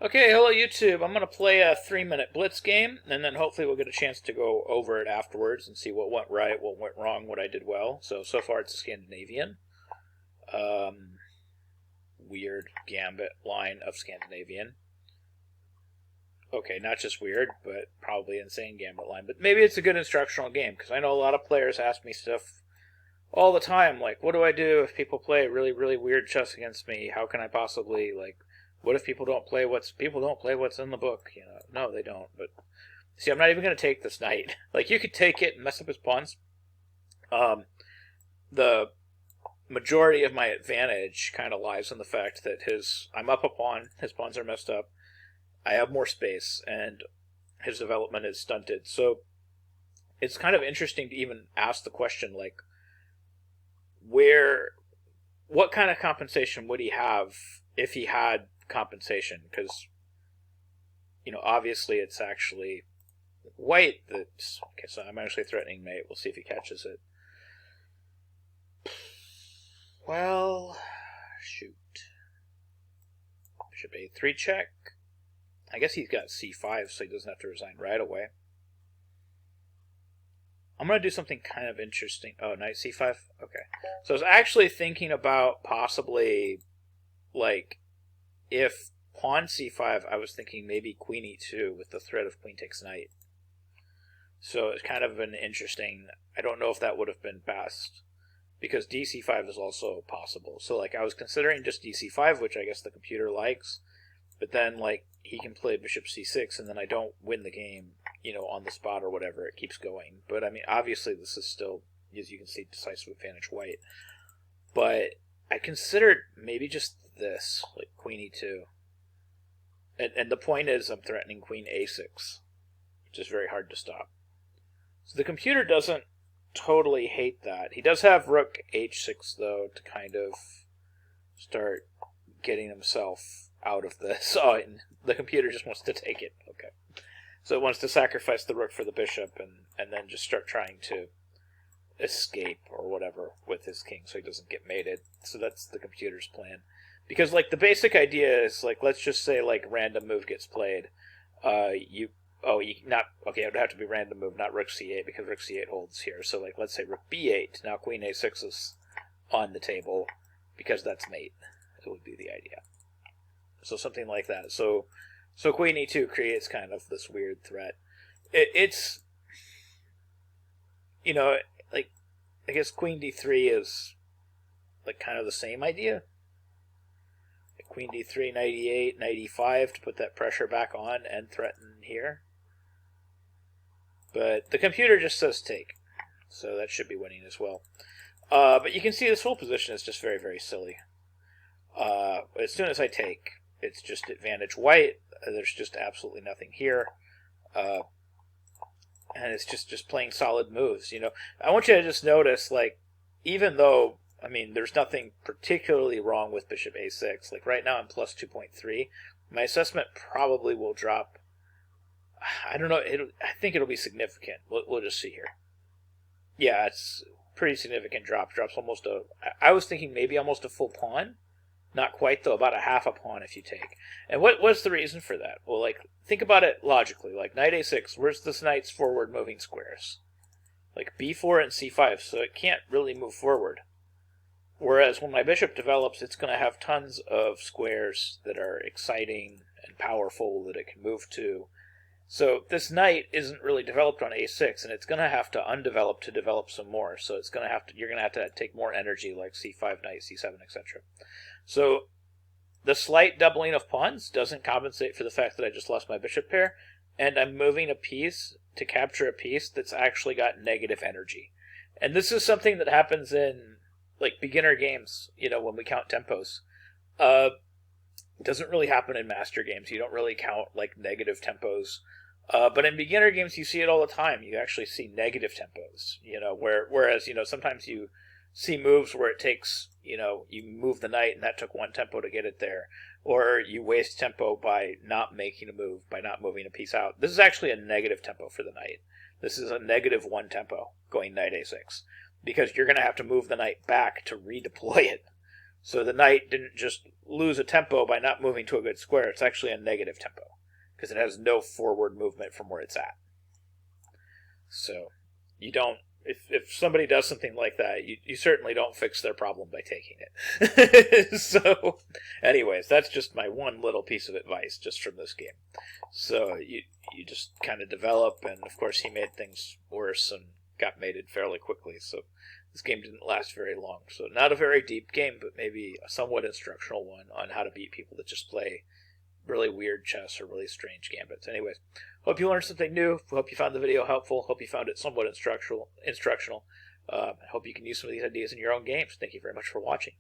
Okay, hello YouTube. I'm going to play a 3-minute blitz game, and then hopefully we'll get a chance to go over it afterwards and see what went right, what went wrong, what I did well. So far it's a Scandinavian. Um, Weird Gambit line of Scandinavian. Okay, not just weird, but probably insane Gambit line. But maybe it's a good instructional game, because I know a lot of players ask me stuff all the time, like, what do I do if people play really, really weird chess against me? How can I possibly, what if people don't play what's in the book? No, they don't. But see, I'm not even going to take this knight. Like, you could take it and mess up his pawns. The majority of my advantage kind of lies in the fact that I'm up a pawn, his pawns are messed up, I have more space, and his development is stunted. So it's kind of interesting to even ask the question, like, what kind of compensation would he have if he had compensation? Because, obviously it's actually white that's... Okay, so I'm actually threatening mate. We'll see if he catches it. Well, shoot. Bishop a3 check. I guess he's got c5, so he doesn't have to resign right away. I'm going to do something kind of interesting. Oh, knight c5? Okay. So I was actually thinking about possibly, if pawn c5, I was thinking maybe queen e2 with the threat of queen takes knight. So it's kind of an interesting... I don't know if that would have been best, because dc5 is also possible. So, I was considering just dc5, which I guess the computer likes, but then, he can play bishop c6, and then I don't win the game, on the spot or whatever. It keeps going. But, obviously this is still, as you can see, decisive advantage white. But I considered maybe just this, queen e2. And the point is I'm threatening queen a6, which is very hard to stop. So the computer doesn't totally hate that. He does have rook h6, though, to kind of start getting himself out of this. Oh, and the computer just wants to take it. Okay. So it wants to sacrifice the rook for the bishop and then just start trying to escape or whatever with his king so he doesn't get mated. So that's the computer's plan. Because, the basic idea is, let's just say, random move gets played. It would have to be random move, not rook c8, because rook c8 holds here. So, let's say rook b8. Now queen a6 is on the table, because that's mate. It would be the idea. So something like that. So queen e2 creates kind of this weird threat. It's, I guess queen d3 is, kind of the same idea. Queen d3, knight e8, knight e5 to put that pressure back on and threaten here. But the computer just says take. So that should be winning as well. But you can see this whole position is just very, very silly. As soon as I take, it's just advantage white. There's just absolutely nothing here. And it's just playing solid moves. I want you to just notice, even though, there's nothing particularly wrong with bishop a6. Right now I'm plus 2.3. My assessment probably will drop. I don't know. I think it'll be significant. We'll just see here. Yeah, it's a pretty significant drop. Drops almost I was thinking maybe almost a full pawn. Not quite, though. About a half a pawn if you take. And what's the reason for that? Well, think about it logically. Knight a6, where's this knight's forward moving squares? b4 and c5, so it can't really move forward. Whereas when my bishop develops, it's going to have tons of squares that are exciting and powerful that it can move to. So this knight isn't really developed on a6, and it's going to have to undevelop to develop some more. So you're going to have to take more energy, like c5, knight, c7, etc. So the slight doubling of pawns doesn't compensate for the fact that I just lost my bishop pair, and I'm moving a piece to capture a piece that's actually got negative energy. And this is something that happens in beginner games, when we count tempos. It doesn't really happen in master games. You don't really count negative tempos. But in beginner games, you see it all the time. You actually see negative tempos, whereas, sometimes you see moves where it takes, you move the knight and that took one tempo to get it there. Or you waste tempo by not making a move, by not moving a piece out. This is actually a negative tempo for the knight. This is a -1 tempo going knight a6. Because you're going to have to move the knight back to redeploy it. So the knight didn't just lose a tempo by not moving to a good square. It's actually a negative tempo because it has no forward movement from where it's at. So you don't, if somebody does something like that, you certainly don't fix their problem by taking it. So anyways, that's just my one little piece of advice just from this game. So you just kind of develop, and of course he made things worse and got mated fairly quickly. So this game didn't last very long. So not a very deep game, but maybe a somewhat instructional one on how to beat people that just play really weird chess or really strange gambits. Anyways, hope you learned something new. Hope you found the video helpful. Hope you found it somewhat instructional. I hope you can use some of these ideas in your own games. Thank you very much for watching.